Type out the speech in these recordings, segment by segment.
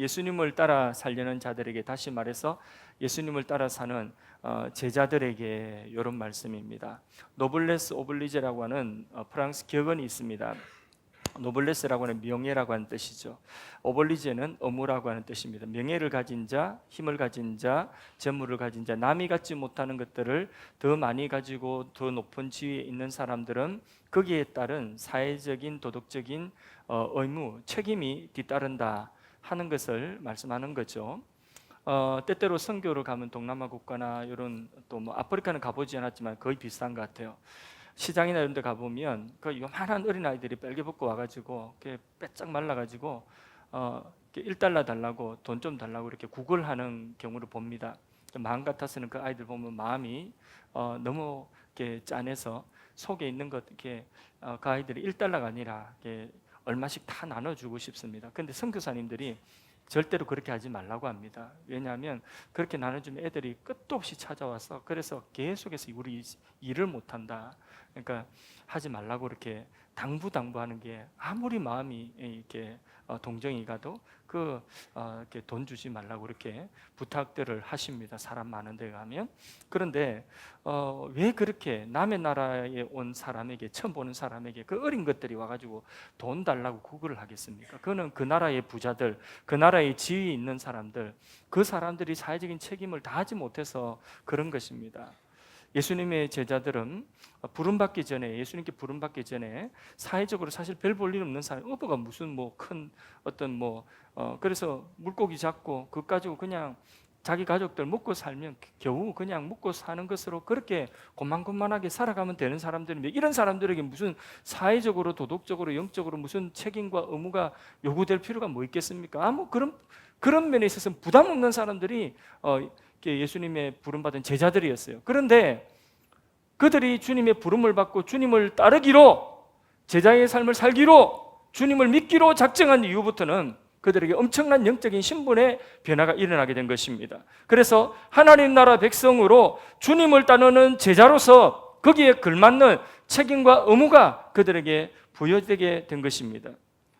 예수님을 따라 살려는 자들에게, 다시 말해서 예수님을 따라 사는 제자들에게 이런 말씀입니다. 노블레스 오블리제라고 하는 프랑스 격언이 있습니다. 노블레스라고 하는 명예라고 하는 뜻이죠. 오블리제는 의무라고 하는 뜻입니다. 명예를 가진 자, 힘을 가진 자, 재물을 가진 자, 남이 갖지 못하는 것들을 더 많이 가지고 더 높은 지위에 있는 사람들은 거기에 따른 사회적인 도덕적인 의무, 책임이 뒤따른다 하는 것을 말씀하는 거죠. 때때로 선교를 가면 동남아 국가나 이런 또 뭐 아프리카는 가보지 않았지만 거의 비슷한 것 같아요. 시장이나 이런 데 가보면 그 요만한 어린아이들이 빨개 벗고 와가지고 빼짝 말라가지고 $1 달라고, 돈 좀 달라고 이렇게 구걸하는 경우를 봅니다. 마음 같아서는 그 아이들 보면 마음이 너무 이렇게 짠해서 속에 있는 것, 이렇게 그 아이들이 $1가 아니라 이렇게 얼마씩 다 나눠주고 싶습니다. 근데 선교사님들이 절대로 그렇게 하지 말라고 합니다. 왜냐하면 그렇게 나눠주면 애들이 끝도 없이 찾아와서, 그래서 계속해서 우리 일을 못한다. 그러니까 하지 말라고 이렇게 당부하는 게, 아무리 마음이 이렇게 동정이 가도 이렇게 돈 주지 말라고 이렇게 부탁들을 하십니다. 사람 많은 데 가면. 그런데 왜 그렇게 남의 나라에 온 사람에게, 처음 보는 사람에게 그 어린 것들이 와가지고 돈 달라고 구걸을 하겠습니까? 그거는 그 나라의 부자들, 그 나라의 지위 있는 사람들, 그 사람들이 사회적인 책임을 다하지 못해서 그런 것입니다. 예수님의 제자들은 부름받기 전에, 예수님께 부름받기 전에 사회적으로 사실 별 볼 일 없는 사람, 어버가 무슨 뭐 큰 어떤 그래서 물고기 잡고 그거 가지고 그냥 자기 가족들 먹고 살면 겨우 그냥 먹고 사는 것으로 그렇게 고만고만하게 살아가면 되는 사람들인데, 이런 사람들에게 무슨 사회적으로, 도덕적으로, 영적으로 무슨 책임과 의무가 요구될 필요가 뭐 있겠습니까? 아무 그런 면에 있어서 부담 없는 사람들이 예수님의 부름받은 제자들이었어요. 그런데 그들이 주님의 부름을 받고 주님을 따르기로, 제자의 삶을 살기로, 주님을 믿기로 작정한 이후부터는 그들에게 엄청난 영적인 신분의 변화가 일어나게 된 것입니다. 그래서 하나님 나라 백성으로 주님을 따르는 제자로서 거기에 걸맞는 책임과 의무가 그들에게 부여되게 된 것입니다.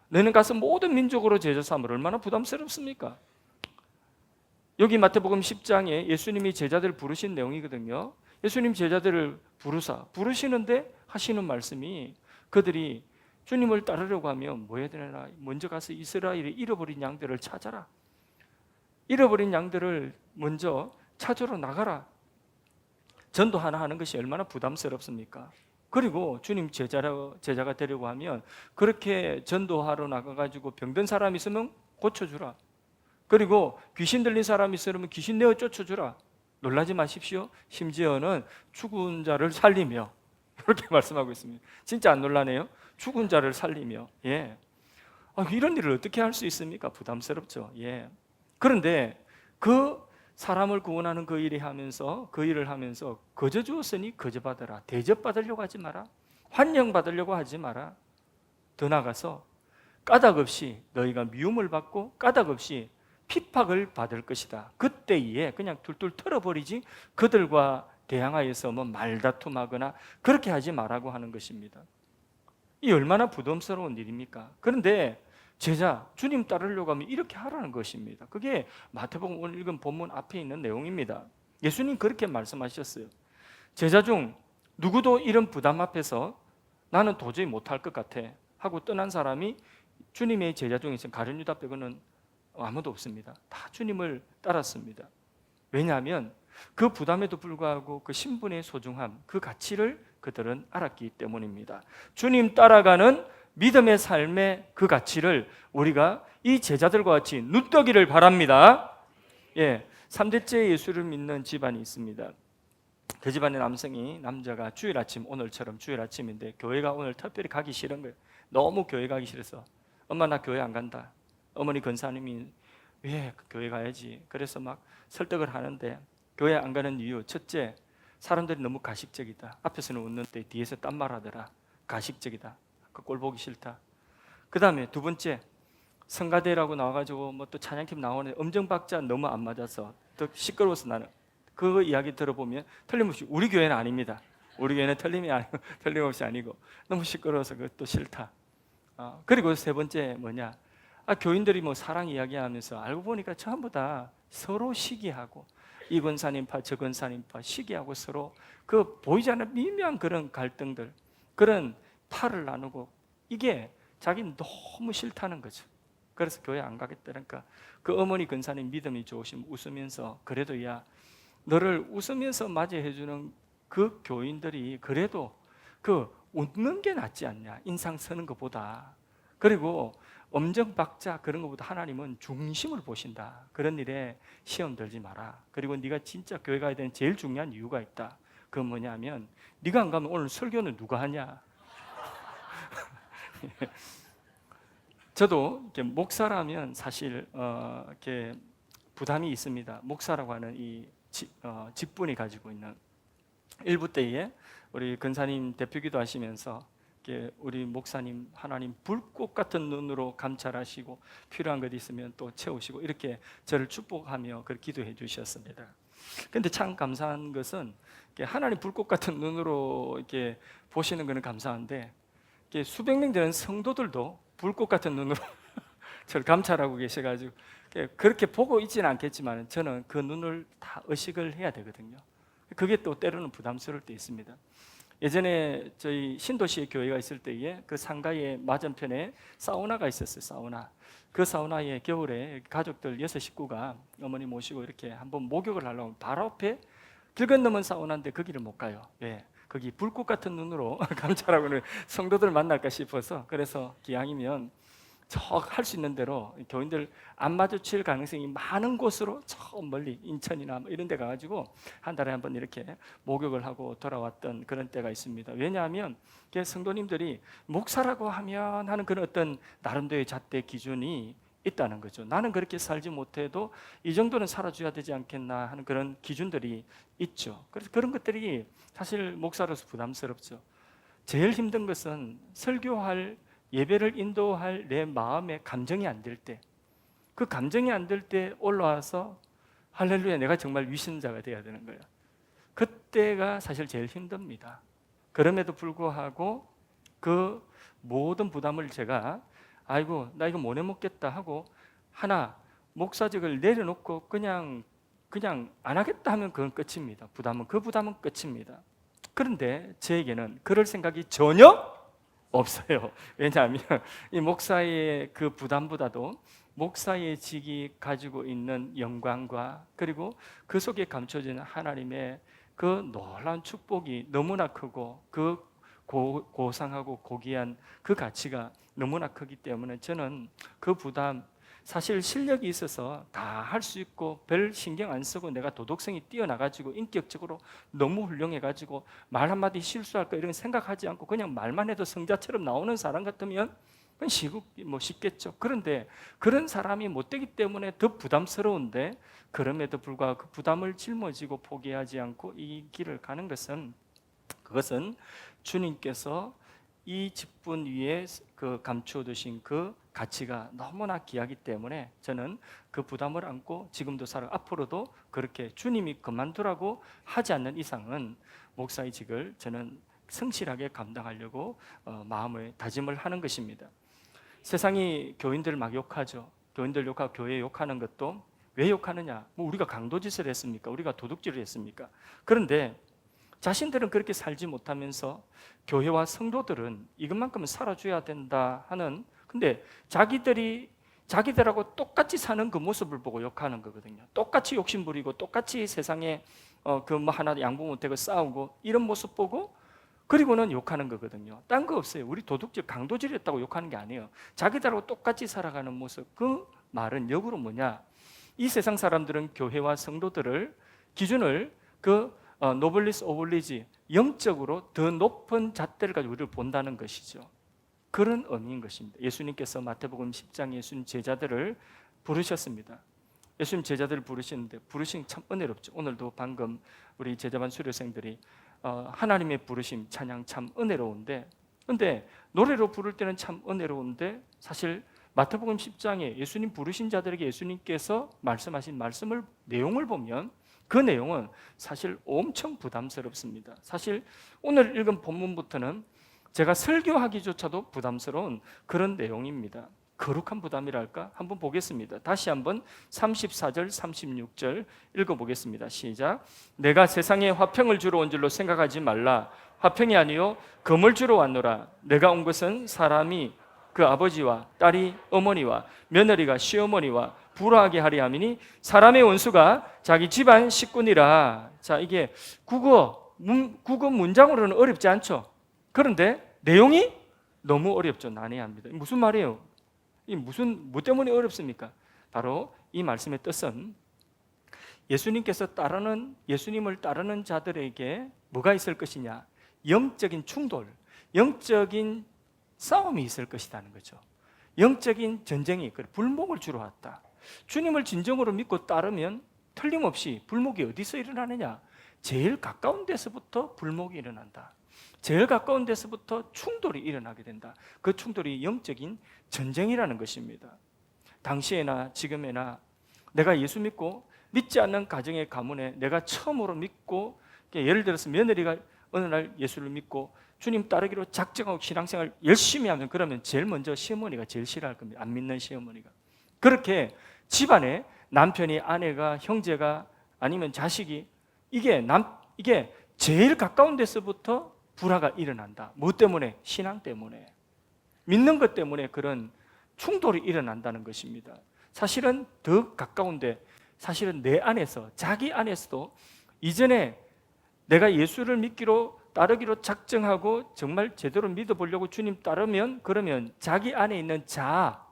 너는 가서 모든 민족으로 제자 삼으라. 얼마나 부담스럽습니까? 여기 마태복음 10장에 예수님이 제자들을 부르신 내용이거든요. 예수님 제자들을 부르시는데 하시는 말씀이, 그들이 주님을 따르려고 하면 뭐 해야 되나? 먼저 가서 이스라엘의 잃어버린 양들을 찾아라. 잃어버린 양들을 먼저 찾으러 나가라. 전도 하나 하는 것이 얼마나 부담스럽습니까? 그리고 주님 제자가 되려고 하면 그렇게 전도하러 나가가지고 병든 사람 있으면 고쳐주라. 그리고 귀신 들린 사람이 있으면 귀신 내어 쫓아주라. 놀라지 마십시오. 심지어는 죽은 자를 살리며, 이렇게 말씀하고 있습니다. 진짜 안 놀라네요. 죽은 자를 살리며. 이런 일을 어떻게 할 수 있습니까? 부담스럽죠. 그런데 그 사람을 구원하는 그 일을 하면서 거저 주었으니 거저 받아라. 대접 받으려고 하지 마라. 환영 받으려고 하지 마라. 더 나가서 까닭 없이 너희가 미움을 받고 까닭 없이 핍박을 받을 것이다. 그때에 그냥 툴툴 털어버리지, 그들과 대항하여서 말다툼하거나 그렇게 하지 말라고 하는 것입니다. 이 얼마나 부담스러운 일입니까? 그런데 제자, 주님 따르려고 하면 이렇게 하라는 것입니다. 그게 마태복음 오늘 읽은 본문 앞에 있는 내용입니다. 예수님 그렇게 말씀하셨어요. 제자 중 누구도 이런 부담 앞에서 나는 도저히 못할 것 같아 하고 떠난 사람이 주님의 제자 중에 가룟 유다 빼고는 아무도 없습니다. 다 주님을 따랐습니다. 왜냐하면 그 부담에도 불구하고 그 신분의 소중함, 그 가치를 그들은 알았기 때문입니다. 주님 따라가는 믿음의 삶의 그 가치를 우리가 이 제자들과 같이 눈떠기를 바랍니다. 3대째 예수를 믿는 집안이 있습니다. 그 집안의 남자가 주일 아침, 오늘처럼 주일 아침인데 교회가 오늘 특별히 가기 싫은 거예요. 너무 교회 가기 싫어서, 엄마 나 교회 안 간다. 어머니 권사님이 왜 교회 가야지. 그래서 막 설득을 하는데, 교회 안 가는 이유, 첫째, 사람들이 너무 가식적이다. 앞에서는 웃는데 뒤에서 딴 말하더라. 가식적이다. 그 꼴 보기 싫다. 그 다음에 두 번째, 성가대라고 나와가지고 또 찬양팀 나오는데 음정박자 너무 안 맞아서 더 시끄러워서, 나는 그 이야기 들어보면 틀림없이 우리 교회는 아닙니다. 우리 교회는 틀림없이 아니고 너무 시끄러워서 그것도 싫다. 그리고 세 번째 뭐냐, 교인들이 뭐 사랑 이야기하면서 알고 보니까 전부 다 서로 시기하고 이 권사님파 저 권사님파 시기하고 서로 그 보이지 않는 미묘한 그런 갈등들, 그런 팔을 나누고, 이게 자기는 너무 싫다는 거죠. 그래서 교회 안 가겠다니까 그 어머니 권사님 믿음이 좋으시면 웃으면서, 그래도 야, 너를 웃으면서 맞이해주는 그 교인들이 그래도 그 웃는 게 낫지 않냐, 인상 쓰는 것보다. 그리고 엄정박자 그런 것보다 하나님은 중심을 보신다. 그런 일에 시험 들지 마라. 그리고 네가 진짜 교회 가야 되는 제일 중요한 이유가 있다. 그건 뭐냐면 네가 안 가면 오늘 설교는 누가 하냐. 저도 이렇게 목사라면 사실 이렇게 부담이 있습니다. 목사라고 하는 이 직분이 가지고 있는, 일부 때에 우리 근사님 대표기도 하시면서 우리 목사님 하나님 불꽃 같은 눈으로 감찰하시고 필요한 것 있으면 또 채우시고 이렇게 저를 축복하며 그렇게 기도해 주셨습니다. 근데 참 감사한 것은 하나님 불꽃 같은 눈으로 이렇게 보시는 것은 감사한데, 수백 명 되는 성도들도 불꽃 같은 눈으로 저를 감찰하고 계셔가지고 그렇게 보고 있지는 않겠지만 저는 그 눈을 다 의식을 해야 되거든요. 그게 또 때로는 부담스러울 때 있습니다. 예전에 저희 신도시에 교회가 있을 때에 그 상가의 맞은편에 사우나가 있었어요. 사우나. 그 사우나에 겨울에 가족들 6식구가 어머니 모시고 이렇게 한번 목욕을 하려고 바로 앞에 길 건너면 사우나인데 거기를 못 가요. 왜? 거기 불꽃 같은 눈으로 감찰하고는 성도들 만날까 싶어서, 그래서 기왕이면 저 할 수 있는 대로 교인들 안 마주칠 가능성이 많은 곳으로 저 멀리 인천이나 뭐 이런 데 가가지고 한 달에 한 번 이렇게 목욕을 하고 돌아왔던 그런 때가 있습니다. 왜냐하면 성도님들이 목사라고 하면 하는 그런 어떤 나름대로의 잣대 기준이 있다는 거죠. 나는 그렇게 살지 못해도 이 정도는 살아줘야 되지 않겠나 하는 그런 기준들이 있죠. 그래서 그런 것들이 사실 목사로서 부담스럽죠. 제일 힘든 것은 설교할, 예배를 인도할 내 마음의 감정이 안 될 때, 그 감정이 안 될 때 올라와서 할렐루야 내가 정말 위신자가 돼야 되는 거예요. 그때가 사실 제일 힘듭니다. 그럼에도 불구하고 그 모든 부담을 제가 아이고 나 이거 못 해먹겠다 하고 하나 목사직을 내려놓고 그냥 안 하겠다 하면 그건 끝입니다. 그 부담은 끝입니다. 그런데 저에게는 그럴 생각이 전혀 없어요. 왜냐하면 이 목사의 그 부담보다도 목사의 직이 가지고 있는 영광과 그리고 그 속에 감춰진 하나님의 그 놀라운 축복이 너무나 크고 그 고상하고 고귀한 그 가치가 너무나 크기 때문에 저는 그 부담, 사실 실력이 있어서 다 할 수 있고 별 신경 안 쓰고 내가 도덕성이 뛰어나가지고 인격적으로 너무 훌륭해가지고 말 한마디 실수할까 이런 생각하지 않고 그냥 말만 해도 성자처럼 나오는 사람 같으면 쉽겠죠. 그런데 그런 사람이 못 되기 때문에 더 부담스러운데, 그럼에도 불구하고 그 부담을 짊어지고 포기하지 않고 이 길을 가는 것은, 그것은 주님께서 이 직분 위에 그 감추어 두신 그 가치가 너무나 귀하기 때문에 저는 그 부담을 안고 지금도 살아, 앞으로도 그렇게 주님이 그만두라고 하지 않는 이상은 목사의 직을 저는 성실하게 감당하려고 마음을 다짐을 하는 것입니다. 세상이 교인들을 막 욕하죠. 교인들 욕하고 교회 욕하는 것도 왜 욕하느냐? 뭐 우리가 강도짓을 했습니까? 우리가 도둑질을 했습니까? 그런데 자신들은 그렇게 살지 못하면서 교회와 성도들은 이것만큼은 살아줘야 된다 하는, 근데 자기들하고 똑같이 사는 그 모습을 보고 욕하는 거거든요. 똑같이 욕심부리고 똑같이 세상에 하나 양보 못하고 싸우고 이런 모습 보고 그리고는 욕하는 거거든요. 딴 거 없어요. 우리 도둑질, 강도질했다고 욕하는 게 아니에요. 자기들하고 똑같이 살아가는 모습. 그 말은 역으로 뭐냐? 이 세상 사람들은 교회와 성도들을 기준을 노블리스 오블리지, 영적으로 더 높은 잣대를 가지고 우리를 본다는 것이죠. 그런 의미인 것입니다. 예수님께서 마태복음 10장 예수님 제자들을 부르셨습니다. 예수님 제자들을 부르시는데 부르심 참 은혜롭죠. 오늘도 방금 우리 제자반 수료생들이 하나님의 부르심 찬양 참 은혜로운데, 근데 노래로 부를 때는 참 은혜로운데 사실 마태복음 10장에 예수님 부르신 자들에게 예수님께서 말씀하신 내용을 보면 그 내용은 사실 엄청 부담스럽습니다. 사실 오늘 읽은 본문부터는 제가 설교하기조차도 부담스러운 그런 내용입니다. 거룩한 부담이랄까? 한번 보겠습니다. 다시 한번 34절, 36절 읽어보겠습니다. 시작. 내가 세상에 화평을 주러 온 줄로 생각하지 말라. 화평이 아니요 금을 주러 왔노라. 내가 온 것은 사람이 그 아버지와 딸이 어머니와 며느리가 시어머니와 불화하게 하려 함이니 사람의 원수가 자기 집안 식구니라. 자, 이게 국어 문장으로는 어렵지 않죠. 그런데 내용이 너무 어렵죠. 난해합니다. 무슨 말이에요? 뭐 때문에 어렵습니까? 바로 이 말씀의 뜻은 예수님을 따르는 자들에게 뭐가 있을 것이냐? 영적인 충돌, 영적인 싸움이 있을 것이라는 거죠. 영적인 전쟁이 불목을 주러 왔다. 주님을 진정으로 믿고 따르면 틀림없이 불목이 어디서 일어나느냐? 제일 가까운 데서부터 불목이 일어난다. 제일 가까운 데서부터 충돌이 일어나게 된다. 그 충돌이 영적인 전쟁이라는 것입니다. 당시에나 지금에나 내가 예수 믿고 믿지 않는 가정의 가문에 내가 처음으로 믿고, 예를 들어서 며느리가 어느 날 예수를 믿고 주님 따르기로 작정하고 신앙생활 열심히 하면, 그러면 제일 먼저 시어머니가 제일 싫어할 겁니다. 안 믿는 시어머니가. 그렇게 집안에 남편이, 아내가, 형제가, 아니면 자식이, 이게 제일 가까운 데서부터 불화가 일어난다. 뭐 때문에? 신앙 때문에, 믿는 것 때문에 그런 충돌이 일어난다는 것입니다. 사실은 더 가까운데, 사실은 내 안에서, 자기 안에서도 이전에 내가 예수를 믿기로 따르기로 작정하고 정말 제대로 믿어보려고 주님 따르면, 그러면 자기 안에 있는 자아,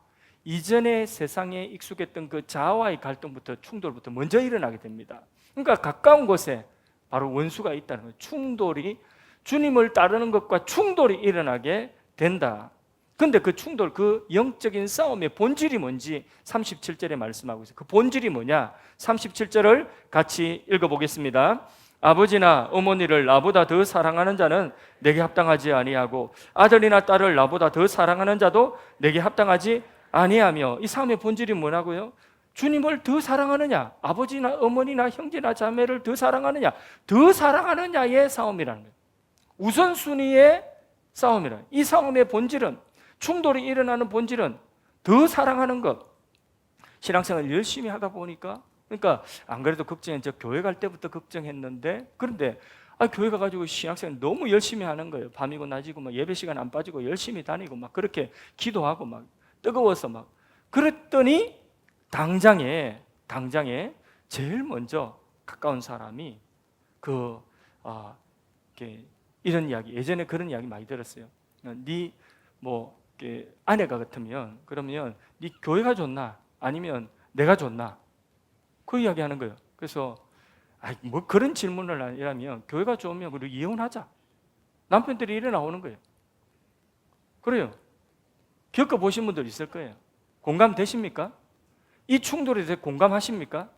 이전에 세상에 익숙했던 그 자아와의 갈등부터, 충돌부터 먼저 일어나게 됩니다. 그러니까 가까운 곳에 바로 원수가 있다는 거예요. 충돌이, 주님을 따르는 것과 충돌이 일어나게 된다. 그런데 그 충돌, 그 영적인 싸움의 본질이 뭔지 37절에 말씀하고 있어요. 그 본질이 뭐냐? 37절을 같이 읽어보겠습니다. 아버지나 어머니를 나보다 더 사랑하는 자는 내게 합당하지 아니하고 아들이나 딸을 나보다 더 사랑하는 자도 내게 합당하지 아니하며. 이 싸움의 본질이 뭐라고요? 주님을 더 사랑하느냐, 아버지나 어머니나 형제나 자매를 더 사랑하느냐, 더 사랑하느냐의 싸움이라는 거예요. 우선순위의 싸움이라. 이 싸움의 본질은, 충돌이 일어나는 본질은 더 사랑하는 것. 신앙생활 열심히 하다 보니까, 그러니까 안 그래도 저 교회 갈 때부터 걱정했는데, 그런데 교회 가가지고 신앙생활 너무 열심히 하는 거예요. 밤이고 낮이고 막 예배 시간 안 빠지고 열심히 다니고 막 그렇게 기도하고 막 뜨거워서 막. 그랬더니 당장에 제일 먼저 가까운 사람이 이런 이야기, 예전에 그런 이야기 많이 들었어요. 네 아내가 같으면, 그러면 네 교회가 좋나 아니면 내가 좋나, 그 이야기 하는 거예요. 그래서 뭐 그런 질문을 하려면 교회가 좋으면 우리 이혼하자, 남편들이 이래 나오는 거예요. 그래요. 겪어보신 분들 있을 거예요. 공감되십니까? 이 충돌에 대해 공감하십니까?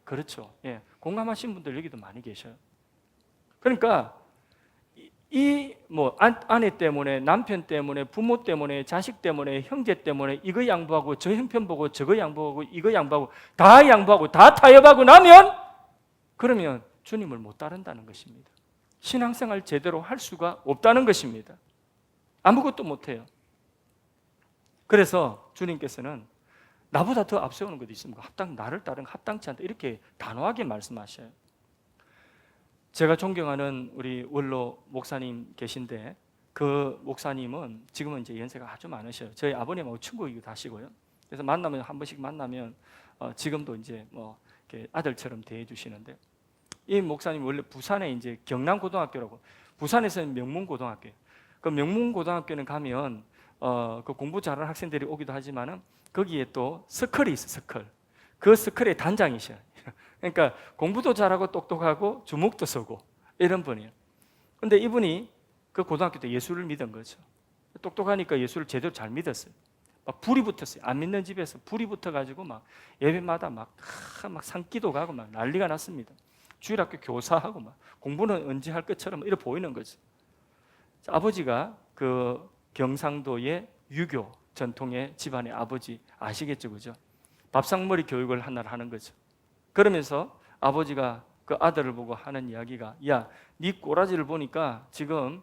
그렇죠. 예, 공감하신 분들 여기도 많이 계셔요. 그러니까 아내 때문에, 남편 때문에, 부모 때문에, 자식 때문에, 형제 때문에 이거 양보하고 저 형편 보고 저거 양보하고 이거 양보하고 다 타협하고 나면, 그러면 주님을 못 따른다는 것입니다. 신앙생활 제대로 할 수가 없다는 것입니다. 아무것도 못해요. 그래서 주님께서는 나보다 더 앞세우는 것도 있습니까? 나를 따르는 합당치 않다, 이렇게 단호하게 말씀하셔요. 제가 존경하는 우리 원로 목사님 계신데, 그 목사님은 지금은 이제 연세가 아주 많으셔요. 저희 아버님하고 친구이기도 하시고요. 그래서 한 번씩 만나면 지금도 이제 이렇게 아들처럼 대해주시는데, 이 목사님 원래 부산에 이제 경남고등학교라고, 부산에서는 명문고등학교. 그 명문고등학교는 가면 그 공부 잘하는 학생들이 오기도 하지만은 거기에 또 스컬이 있어, 스컬. 그 스컬의 단장이셔요. 그러니까 공부도 잘하고 똑똑하고 주목도 서고 이런 분이에요. 그런데 이분이 그 고등학교 때 예수를 믿은 거죠. 똑똑하니까 예수를 제대로 잘 믿었어요. 막 불이 붙었어요. 안 믿는 집에서 불이 붙어가지고 막 예배마다 막 산기도 가고 막 난리가 났습니다. 주일학교 교사하고 막 공부는 언제 할 것처럼 이렇게 보이는 거죠. 아버지가 그 경상도의 유교 전통의 집안의 아버지, 아시겠죠, 그죠? 밥상머리 교육을 하나를 하는 거죠. 그러면서 아버지가 그 아들을 보고 하는 이야기가, 야, 네 꼬라지를 보니까 지금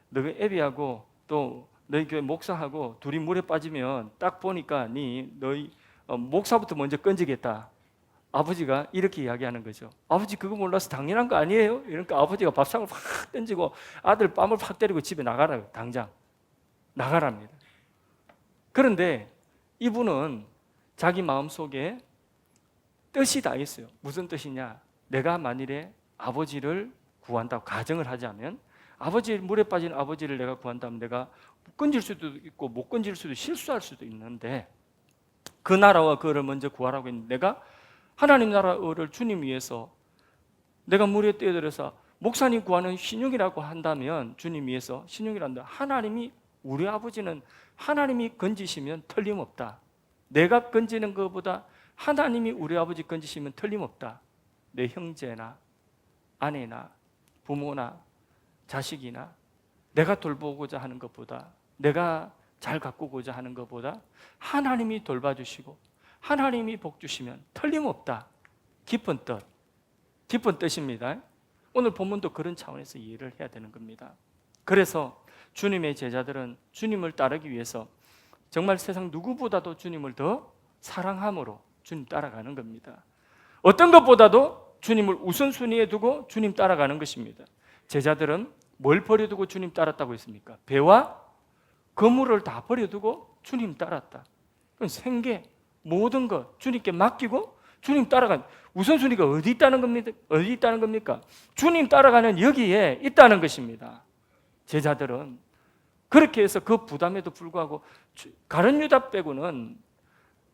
너희 애비하고 또 너희 교회 목사하고 둘이 물에 빠지면 딱 보니까 너희 목사부터 먼저 건지겠다. 아버지가 이렇게 이야기하는 거죠. 아버지 그거 몰라서 당연한 거 아니에요? 이러니까 아버지가 밥상을 확 던지고 아들 뺨을 확 때리고 집에 나가라요. 당장 나가랍니다. 그런데 이분은 자기 마음속에 뜻이 다 있어요. 무슨 뜻이냐? 내가 만일에 아버지를 구한다고 가정을 하자면, 아버지 물에 빠진 아버지를 내가 구한다면 내가 건질 수도 있고 못 건질 수도, 실수할 수도 있는데, 그 나라와 그를 먼저 구하라고 했는데, 내가 하나님 나라를 주님 위해서 내가 물에 뛰어들어서 목사님 구하는 신용이라고 한다면, 주님 위해서 신용이란다. 하나님이, 우리 아버지는 하나님이 건지시면 틀림없다. 내가 건지는 것보다 하나님이 우리 아버지 건지시면 틀림없다. 내 형제나 아내나 부모나 자식이나 내가 돌보고자 하는 것보다, 내가 잘 가꾸고자 하는 것보다 하나님이 돌봐주시고 하나님이 복 주시면 틀림없다. 깊은 뜻입니다. 오늘 본문도 그런 차원에서 이해를 해야 되는 겁니다. 그래서 주님의 제자들은 주님을 따르기 위해서 정말 세상 누구보다도 주님을 더 사랑함으로 주님 따라가는 겁니다. 어떤 것보다도 주님을 우선순위에 두고 주님 따라가는 것입니다. 제자들은 뭘 버려두고 주님 따랐다고 했습니까? 배와 그물을 다 버려두고 주님 따랐다. 그럼 생계, 모든 것 주님께 맡기고 주님 따라간, 우선순위가 어디 있다는 겁니까? 어디 있다는 겁니까? 주님 따라가는 여기에 있다는 것입니다. 제자들은 그렇게 해서 그 부담에도 불구하고 가룟 유다 빼고는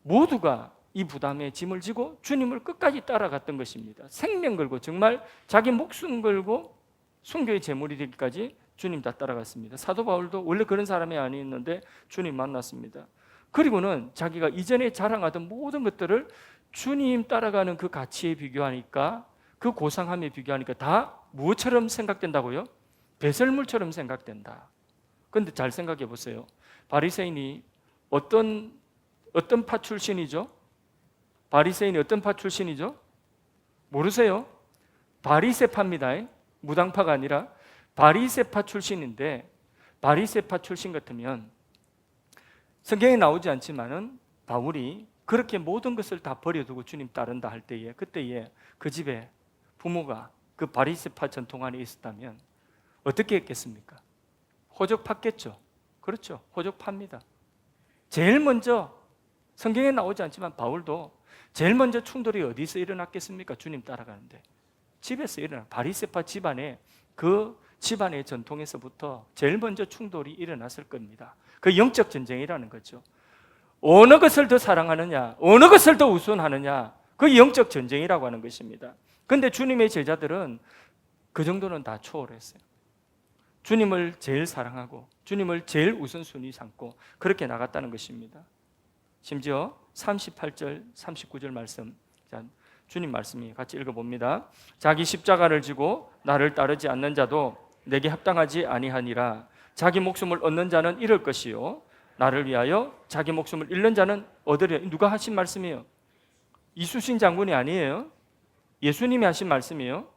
모두가 이 부담에 짐을 지고 주님을 끝까지 따라갔던 것입니다. 생명 걸고, 정말 자기 목숨 걸고 순교의 제물이 되기까지 주님 다 따라갔습니다. 사도 바울도 원래 그런 사람이 아니었는데 주님 만났습니다. 그리고는 자기가 이전에 자랑하던 모든 것들을 주님 따라가는 그 가치에 비교하니까, 그 고상함에 비교하니까 다 무엇처럼 생각된다고요? 배설물처럼 생각된다. 그런데 잘 생각해 보세요. 바리새인이 어떤 파 출신이죠? 바리새인이 어떤 파 출신이죠? 모르세요? 바리새파입니다. 무당파가 아니라 바리새파 출신인데, 바리새파 출신 같으면 성경에 나오지 않지만은 바울이 그렇게 모든 것을 다 버려두고 주님 따른다 할 때에, 그때에 그 집에 부모가 그 바리새파 전통 안에 있었다면 어떻게 했겠습니까? 호적팠겠죠. 그렇죠. 호적팝니다. 제일 먼저, 성경에 나오지 않지만 바울도 제일 먼저 충돌이 어디서 일어났겠습니까? 주님 따라가는데 집에서 일어나, 바리새파 집안에, 그 집안의 전통에서부터 제일 먼저 충돌이 일어났을 겁니다. 그 영적 전쟁이라는 거죠. 어느 것을 더 사랑하느냐, 어느 것을 더 우선하느냐, 그 영적 전쟁이라고 하는 것입니다. 그런데 주님의 제자들은 그 정도는 다 초월했어요. 주님을 제일 사랑하고 주님을 제일 우선순위 삼고 그렇게 나갔다는 것입니다. 심지어 38절 39절 말씀, 자, 주님 말씀이 같이 읽어봅니다. 자기 십자가를 지고 나를 따르지 않는 자도 내게 합당하지 아니하니라. 자기 목숨을 얻는 자는 잃을 것이요 나를 위하여 자기 목숨을 잃는 자는 얻으리라. 누가 하신 말씀이에요? 이수신 장군이 아니에요. 예수님이 하신 말씀이에요.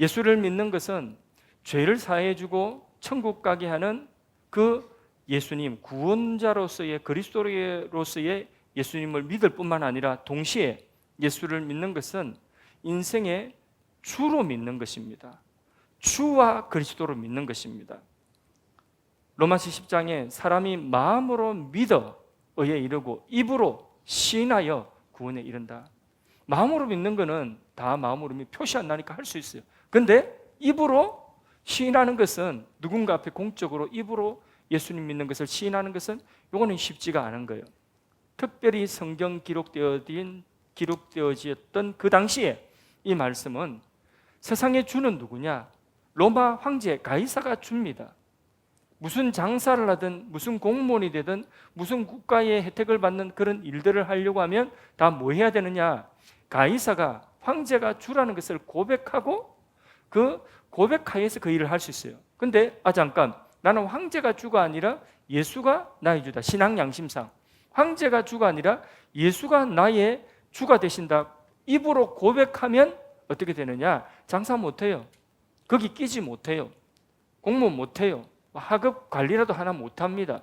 예수를 믿는 것은 죄를 사해주고 천국 가게 하는 그 예수님, 구원자로서의, 그리스도로서의 예수님을 믿을 뿐만 아니라 동시에 예수를 믿는 것은 인생의 주로 믿는 것입니다. 주와 그리스도로 믿는 것입니다. 로마서 10장에 사람이 마음으로 믿어 의에 이르고 입으로 시인하여 구원에 이른다. 마음으로 믿는 것은 다 마음으로 표시 안 나니까 할 수 있어요. 그런데 입으로 시인하는 것은, 누군가 앞에 공적으로 입으로 예수님 믿는 것을 시인하는 것은, 이거는 쉽지가 않은 거예요. 특별히 성경 기록되어졌던 그 당시에 이 말씀은 세상의 주는 누구냐? 로마 황제 가이사가 주입니다. 무슨 장사를 하든 무슨 공무원이 되든 무슨 국가의 혜택을 받는 그런 일들을 하려고 하면 다 뭐 해야 되느냐? 가이사가, 황제가 주라는 것을 고백하고 그 고백하에서 그 일을 할 수 있어요. 근데 잠깐, 나는 황제가 주가 아니라 예수가 나의 주다. 신앙 양심상 황제가 주가 아니라 예수가 나의 주가 되신다. 입으로 고백하면 어떻게 되느냐? 장사 못해요. 거기 끼지 못해요. 공무원 못해요. 학업 관리라도 하나 못합니다.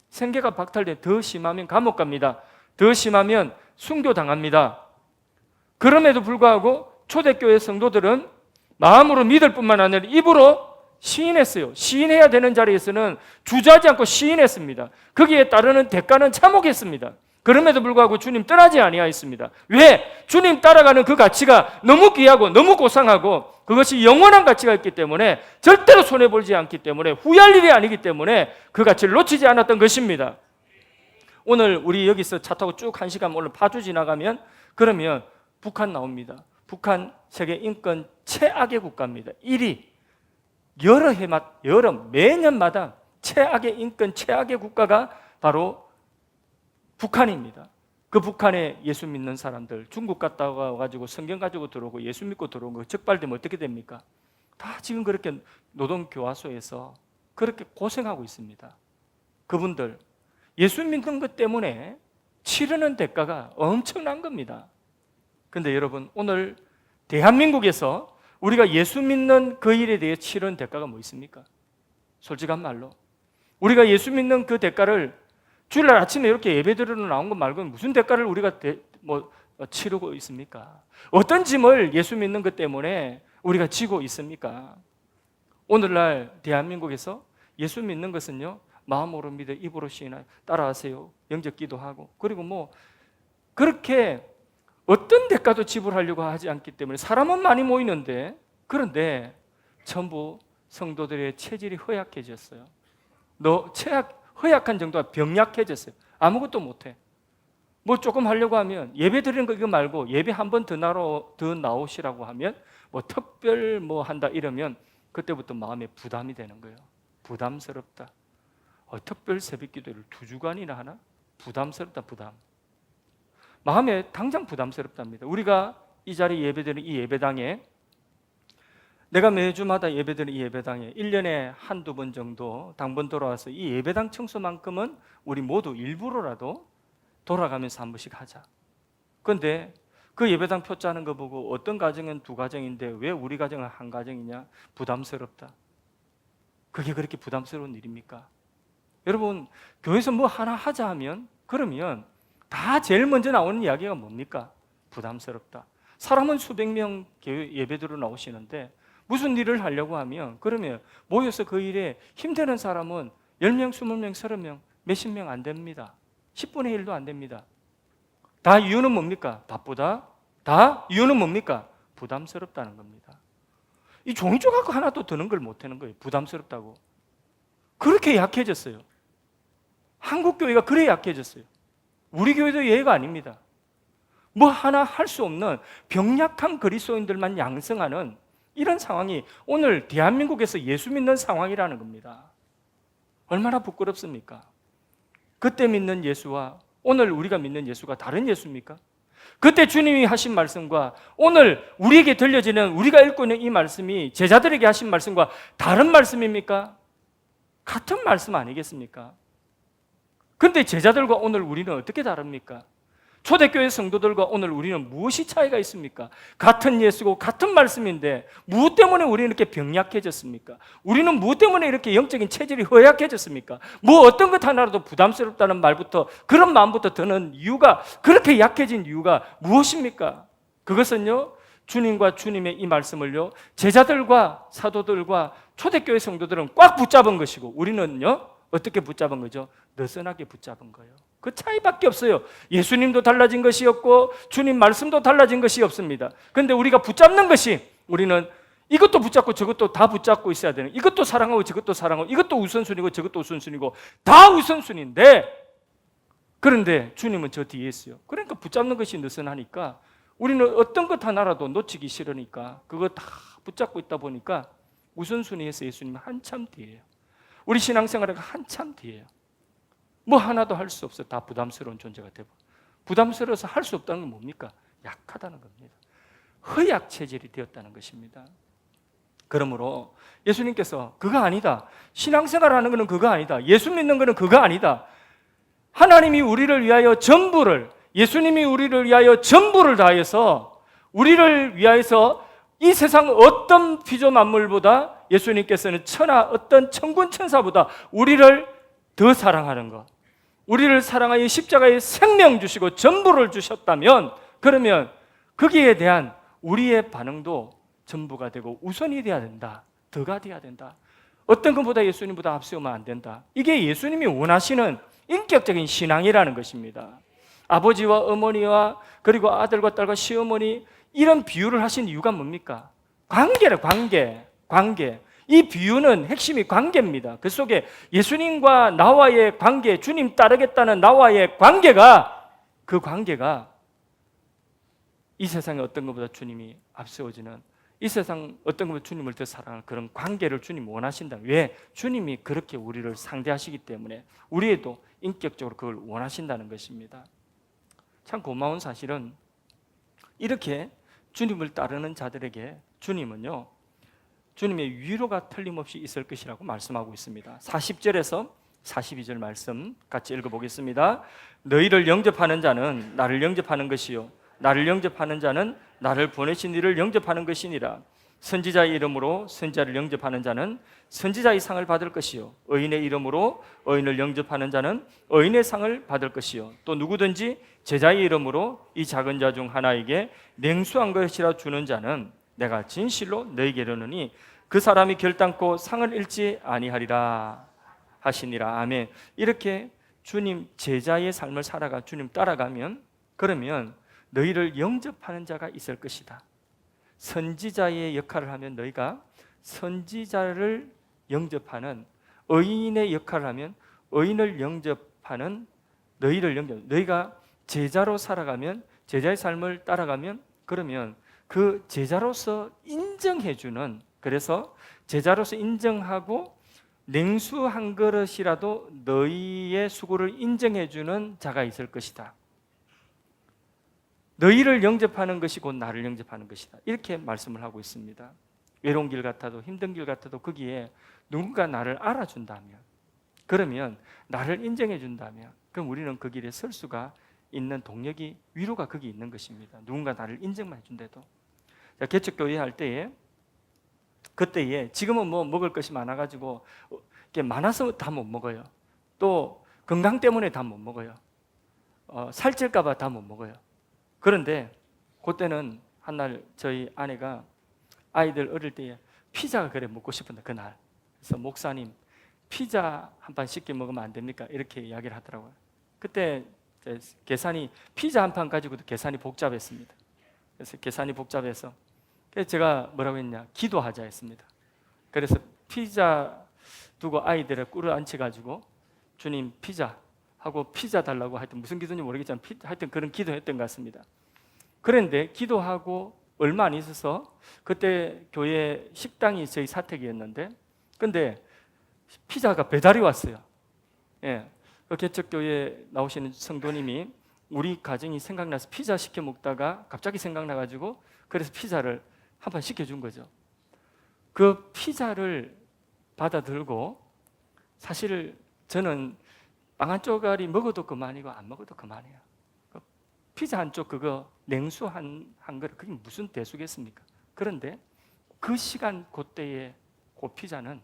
생계가 박탈돼 더 심하면 감옥 갑니다. 더 심하면 순교당합니다. 그럼에도 불구하고 초대교회 성도들은 마음으로 믿을 뿐만 아니라 입으로 시인했어요. 시인해야 되는 자리에서는 주저하지 않고 시인했습니다. 거기에 따르는 대가는 참혹했습니다. 그럼에도 불구하고 주님 떠나지 아니하였습니다. 왜? 주님 따라가는 그 가치가 너무 귀하고 너무 고상하고 그것이 영원한 가치가 있기 때문에 절대로 손해보지 않기 때문에 후회할 일이 아니기 때문에 그 가치를 놓치지 않았던 것입니다. 오늘 우리 여기서 차 타고 쭉 1시간 오늘 파주 지나가면 그러면 북한 나옵니다. 북한 세계 인권 최악의 국가입니다. 1위. 매년마다 최악의 인권 최악의 국가가 바로 북한입니다. 그 북한에 예수 믿는 사람들 중국 갔다 와가지고 성경 가지고 들어오고 예수 믿고 들어온 거 적발되면 어떻게 됩니까? 다 지금 그렇게 노동교화소에서 그렇게 고생하고 있습니다. 그분들 예수 믿는 것 때문에 치르는 대가가 엄청난 겁니다. 그런데 여러분 오늘 대한민국에서 우리가 예수 믿는 그 일에 대해 치르는 대가가 뭐 있습니까? 솔직한 말로 우리가 예수 믿는 그 대가를 주일날 아침에 이렇게 예배드리러 나온 것 말고는 무슨 대가를 우리가 치르고 있습니까? 어떤 짐을 예수 믿는 것 때문에 우리가 지고 있습니까? 오늘날 대한민국에서 예수 믿는 것은요 마음으로 믿어 입으로 시인하여 따라하세요 영적 기도하고 그리고 그렇게 어떤 대가도 지불하려고 하지 않기 때문에 사람은 많이 모이는데 그런데 전부 성도들의 체질이 허약해졌어요. 허약한 정도가 병약해졌어요. 아무것도 못해. 조금 하려고 하면 예배 드리는 거 이거 말고 예배 한 번 더 나오시라고 하면 특별 한다 이러면 그때부터 마음에 부담이 되는 거예요. 부담스럽다. 특별 새벽 기도를 2주간이나 하나? 부담스럽다. 부담. 마음에 당장 부담스럽답니다. 우리가 이 자리 예배드리는 이 예배당에 내가 매주마다 예배드리는 이 예배당에 1년에 한두 번 정도 당번 돌아와서 이 예배당 청소만큼은 우리 모두 일부러라도 돌아가면서 한 번씩 하자. 그런데 그 예배당 표 짜는 거 보고 어떤 가정은 2가정인데 왜 우리 가정은 1가정이냐? 부담스럽다. 그게 그렇게 부담스러운 일입니까? 여러분 교회에서 하나 하자 하면 그러면 다 제일 먼저 나오는 이야기가 뭡니까? 부담스럽다. 사람은 수백 명 예배드리러 나오시는데 무슨 일을 하려고 하면 그러면 모여서 그 일에 힘드는 사람은 10명, 20명, 30명, 몇십 명 안 됩니다. 10분의 1도 안 됩니다. 다 이유는 뭡니까? 바쁘다. 다 이유는 뭡니까? 부담스럽다는 겁니다. 이 종이 조각 하나도 드는 걸 못하는 거예요. 부담스럽다고. 그렇게 약해졌어요. 한국 교회가 그래 약해졌어요. 우리 교회도 예외가 아닙니다. 하나 할 수 없는 병약한 그리스도인들만 양성하는 이런 상황이 오늘 대한민국에서 예수 믿는 상황이라는 겁니다. 얼마나 부끄럽습니까? 그때 믿는 예수와 오늘 우리가 믿는 예수가 다른 예수입니까? 그때 주님이 하신 말씀과 오늘 우리에게 들려지는 우리가 읽고 있는 이 말씀이 제자들에게 하신 말씀과 다른 말씀입니까? 같은 말씀 아니겠습니까? 근데 제자들과 오늘 우리는 어떻게 다릅니까? 초대교회 성도들과 오늘 우리는 무엇이 차이가 있습니까? 같은 예수고 같은 말씀인데 무엇 때문에 우리는 이렇게 병약해졌습니까? 우리는 무엇 때문에 이렇게 영적인 체질이 허약해졌습니까? 어떤 것 하나라도 부담스럽다는 말부터 그런 마음부터 드는 이유가 그렇게 약해진 이유가 무엇입니까? 그것은요 주님과 주님의 이 말씀을요 제자들과 사도들과 초대교회 성도들은 꽉 붙잡은 것이고 우리는요 어떻게 붙잡은 거죠? 느슨하게 붙잡은 거예요. 그 차이밖에 없어요. 예수님도 달라진 것이 없고 주님 말씀도 달라진 것이 없습니다. 그런데 우리가 붙잡는 것이 우리는 이것도 붙잡고 저것도 다 붙잡고 있어야 되는 이것도 사랑하고 저것도 사랑하고 이것도 우선순위고 저것도 우선순위고 다 우선순위인데 그런데 주님은 저 뒤에 있어요. 그러니까 붙잡는 것이 느슨하니까 우리는 어떤 것 하나라도 놓치기 싫으니까 그거 다 붙잡고 있다 보니까 우선순위에서 예수님은 한참 뒤에요. 우리 신앙생활가 한참 뒤에요. 하나도 할 수 없어. 다 부담스러운 존재가 되고 부담스러워서 할 수 없다는 건 뭡니까? 약하다는 겁니다. 허약 체질이 되었다는 것입니다. 그러므로 예수님께서 그거 아니다. 신앙생활하는 것은 그거 아니다. 예수 믿는 것은 그거 아니다. 하나님이 우리를 위하여 전부를 예수님이 우리를 위하여 전부를 다해서 우리를 위하여서 이 세상 어떤 피조 만물보다 예수님께서는 천하 어떤 천군 천사보다 우리를 더 사랑하는 것, 우리를 사랑하여 십자가에 생명 주시고 전부를 주셨다면, 그러면 거기에 대한 우리의 반응도 전부가 되고 우선이 돼야 된다, 더가 돼야 된다. 어떤 것보다 예수님보다 앞세우면 안 된다. 이게 예수님이 원하시는 인격적인 신앙이라는 것입니다. 아버지와 어머니와 그리고 아들과 딸과 시어머니, 이런 비유를 하신 이유가 뭡니까? 관계래, 관계. 이 비유는 핵심이 관계입니다. 그 속에 예수님과 나와의 관계, 주님 따르겠다는 나와의 관계가, 그 관계가 이 세상에 어떤 것보다 주님이 앞세워지는, 이 세상 어떤 것보다 주님을 더 사랑하는 그런 관계를 주님 원하신다. 왜? 주님이 그렇게 우리를 상대하시기 때문에 우리에도 인격적으로 그걸 원하신다는 것입니다. 참 고마운 사실은, 이렇게 주님을 따르는 자들에게 주님은요, 주님의 위로가 틀림없이 있을 것이라고 말씀하고 있습니다. 40절에서 42절 말씀 같이 읽어보겠습니다. 너희를 영접하는 자는 나를 영접하는 것이요, 나를 영접하는 자는 나를 보내신 이를 영접하는 것이니라. 선지자의 이름으로 선지자를 영접하는 자는 선지자의 상을 받을 것이요, 의인의 이름으로 의인을 영접하는 자는 의인의 상을 받을 것이요, 또 누구든지 제자의 이름으로 이 작은 자 중 하나에게 냉수한 것이라 주는 자는 내가 진실로 너희에게 이르노니 그 사람이 결단코 상을 잃지 아니하리라 하시니라. 아멘. 이렇게 주님 제자의 삶을 살아가 주님 따라가면, 그러면 너희를 영접하는 자가 있을 것이다. 선지자의 역할을 하면 너희가 선지자를 영접하는, 의인의 역할을 하면 의인을 영접하는, 너희가 제자로 살아가면, 제자의 삶을 따라가면, 그러면 그 제자로서 인정해주는, 그래서 제자로서 인정하고 냉수 한 그릇이라도 너희의 수고를 인정해주는 자가 있을 것이다. 너희를 영접하는 것이 곧 나를 영접하는 것이다. 이렇게 말씀을 하고 있습니다. 외로운 길 같아도 힘든 길 같아도 거기에 누군가 나를 알아준다면, 그러면 나를 인정해 준다면, 그럼 우리는 그 길에 설 수가 있는 동력이, 위로가 거기 있는 것입니다. 누군가 나를 인정만 해준대도. 개척교회 할 때에, 그때에 지금은 뭐 먹을 것이 많아가지고 이게 많아서 다 못 먹어요. 또 건강 때문에 다 못 먹어요. 살찔까봐 다 못 먹어요. 그런데 그때는 한날 저희 아내가 아이들 어릴 때에 피자가 그래 먹고 싶은데, 그날 그래서 목사님 피자 한 판 시켜 먹으면 안 됩니까? 이렇게 이야기를 하더라고요. 그때 계산이, 피자 한 판 가지고도 계산이 복잡했습니다. 그래서 계산이 복잡해서 제가 뭐라고 했냐, 기도하자 했습니다. 그래서 피자 두고 아이들을 꿇어 앉혀가지고 주님 피자 하고, 피자 달라고, 하여튼 무슨 기도인지 모르겠지만 하여튼 그런 기도했던 것 같습니다. 그런데 기도하고 얼마 안 있어서, 그때 교회 식당이 저희 사택이었는데, 근데 피자가 배달이 왔어요. 예, 그 개척교회 나오시는 성도님이 우리 가정이 생각나서 피자 시켜 먹다가 갑자기 생각나가지고, 그래서 피자를 한 판 시켜준 거죠. 그 피자를 받아들고, 사실 저는 빵 한 쪼가리 먹어도 그만이고 안 먹어도 그만이에요. 피자 한 쪽 그거 냉수 한 그릇, 그게 무슨 대수겠습니까? 그런데 그 시간 그때의 그 피자는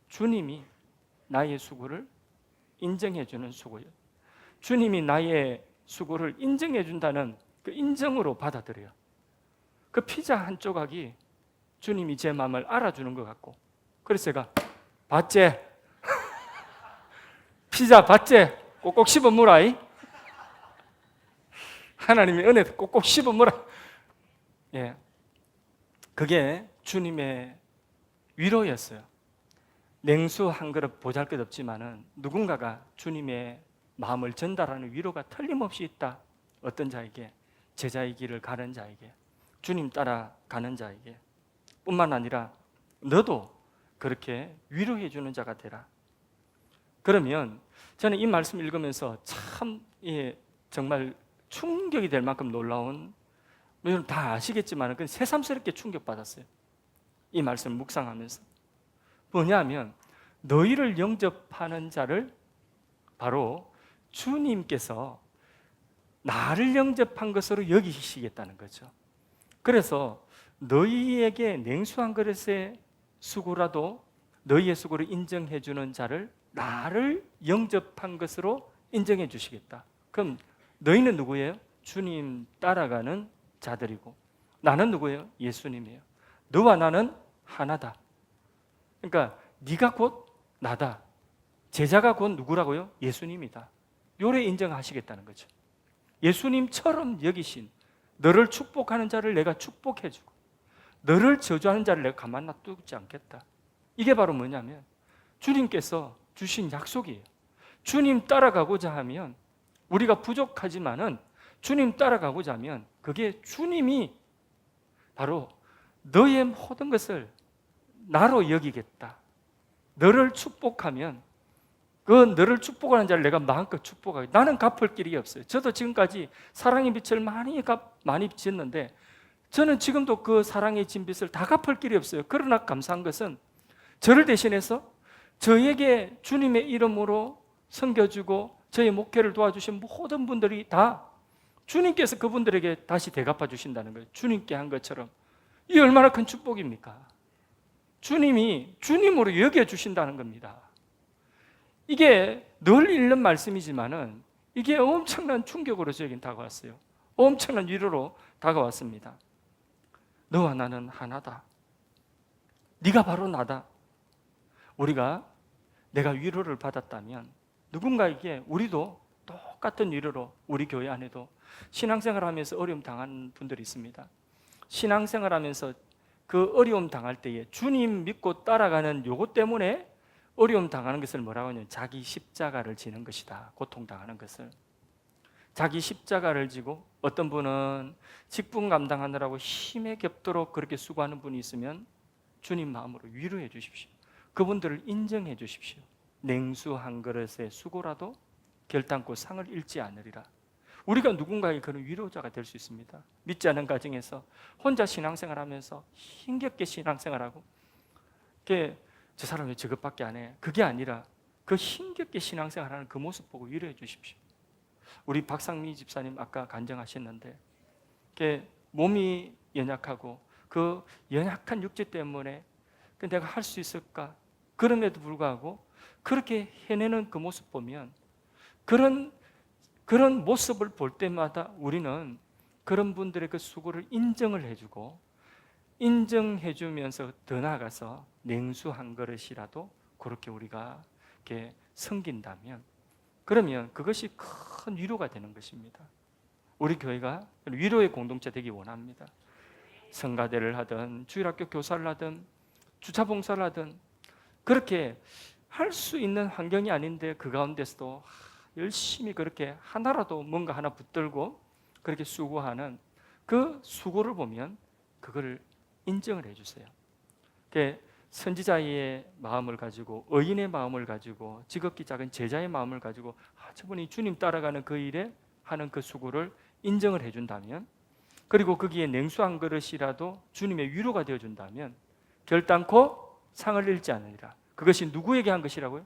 주님이 나의 수고를 인정해주는 수고예요. 주님이 나의 수고를 인정해준다는 그 인정으로 받아들여요. 그 피자 한 조각이 주님이 제 마음을 알아주는 것 같고, 그래서 제가 봤지? 피자 봤지? 꼭꼭 씹어 물어이. 하나님의 은혜 꼭꼭 씹어 물어. 예, 그게 주님의 위로였어요. 냉수 한 그릇 보잘것없지만은 누군가가 주님의 마음을 전달하는 위로가 틀림없이 있다. 어떤 자에게? 제자의 길을 가는 자에게, 주님 따라가는 자에게. 뿐만 아니라 너도 그렇게 위로해 주는 자가 되라. 그러면 저는 이 말씀 읽으면서 참 정말 충격이 될 만큼 놀라운, 여러분 다 아시겠지만 그 새삼스럽게 충격받았어요. 이 말씀을 묵상하면서. 뭐냐면 너희를 영접하는 자를 바로 주님께서 나를 영접한 것으로 여기시겠다는 거죠. 그래서 너희에게 냉수 한 그릇의 수고라도 너희의 수고를 인정해 주는 자를 나를 영접한 것으로 인정해 주시겠다. 그럼 너희는 누구예요? 주님 따라가는 자들이고 나는 누구예요? 예수님이에요. 너와 나는 하나다. 그러니까 네가 곧 나다. 제자가 곧 누구라고요? 예수님이다. 요래 인정하시겠다는 거죠. 예수님처럼 여기신 너를 축복하는 자를 내가 축복해주고 너를 저주하는 자를 내가 가만 놔두지 않겠다. 이게 바로 뭐냐면 주님께서 주신 약속이에요. 주님 따라가고자 하면 우리가 부족하지만은 주님 따라가고자 하면 그게 주님이 바로 너의 모든 것을 나로 여기겠다. 너를 축복하면 그 너를 축복하는 자를 내가 마음껏 축복하겠다. 나는 갚을 길이 없어요. 저도 지금까지 사랑의 빛을 많이 지었는데 저는 지금도 그 사랑의 진 빚을 다 갚을 길이 없어요. 그러나 감사한 것은 저를 대신해서 저에게 주님의 이름으로 섬겨주고 저의 목회를 도와주신 모든 분들이 다 주님께서 그분들에게 다시 되갚아 주신다는 거예요. 주님께 한 것처럼. 이 얼마나 큰 축복입니까? 주님이 주님으로 여겨주신다는 겁니다. 이게 늘 읽는 말씀이지만은 이게 엄청난 충격으로 저에겐 다가왔어요. 엄청난 위로로 다가왔습니다. 너와 나는 하나다. 네가 바로 나다. 우리가 내가 위로를 받았다면 누군가에게 우리도 똑같은 위로로 우리 교회 안에도 신앙생활 하면서 어려움 당한 분들이 있습니다. 신앙생활 하면서 그 어려움 당할 때에 주님 믿고 따라가는 요것 때문에 어려움 당하는 것을 뭐라고 하냐면 자기 십자가를 지는 것이다. 고통당하는 것을. 자기 십자가를 지고 어떤 분은 직분 감당하느라고 힘에 겹도록 그렇게 수고하는 분이 있으면 주님 마음으로 위로해 주십시오. 그분들을 인정해 주십시오. 냉수 한 그릇의 수고라도 결단코 상을 잃지 않으리라. 우리가 누군가에게 그런 위로자가 될 수 있습니다. 믿지 않은 가정에서 혼자 신앙생활하면서 힘겹게 신앙생활하고 저 사람 왜 저것밖에 안 해? 그게 아니라 그 힘겹게 신앙생활하는 그 모습 보고 위로해 주십시오. 우리 박상미 집사님 아까 간증하셨는데 몸이 연약하고 그 연약한 육체 때문에 내가 할 수 있을까? 그럼에도 불구하고 그렇게 해내는 그 모습 보면 그런 모습을 볼 때마다 우리는 그런 분들의 그 수고를 인정을 해주고 인정해주면서 더 나아가서 냉수 한 그릇이라도 그렇게 우리가 이렇게 섬긴다면 그러면 그것이 큰 위로가 되는 것입니다. 우리 교회가 위로의 공동체 되기 원합니다. 성가대를 하든 주일학교 교사를 하든 주차봉사를 하든 그렇게 할 수 있는 환경이 아닌데 그 가운데서도 열심히 그렇게 하나라도 뭔가 하나 붙들고 그렇게 수고하는 그 수고를 보면 그걸 인정을 해주세요. 선지자의 마음을 가지고 의인의 마음을 가지고 지극히 작은 제자의 마음을 가지고 저분이 주님 따라가는 그 일에 하는 그 수고를 인정을 해준다면 그리고 거기에 냉수 한 그릇이라도 주님의 위로가 되어준다면 결단코 상을 잃지 않으리라. 그것이 누구에게 한 것이라고요?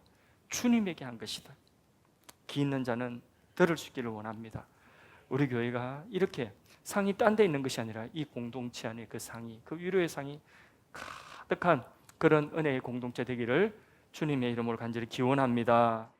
주님에게 한 것이다. 기 있는 자는 들을 수 있기를 원합니다. 우리 교회가 이렇게 상이 딴 데 있는 것이 아니라 이 공동체 안에 그 상이, 그 위로의 상이 가득한 그런 은혜의 공동체 되기를 주님의 이름으로 간절히 기원합니다.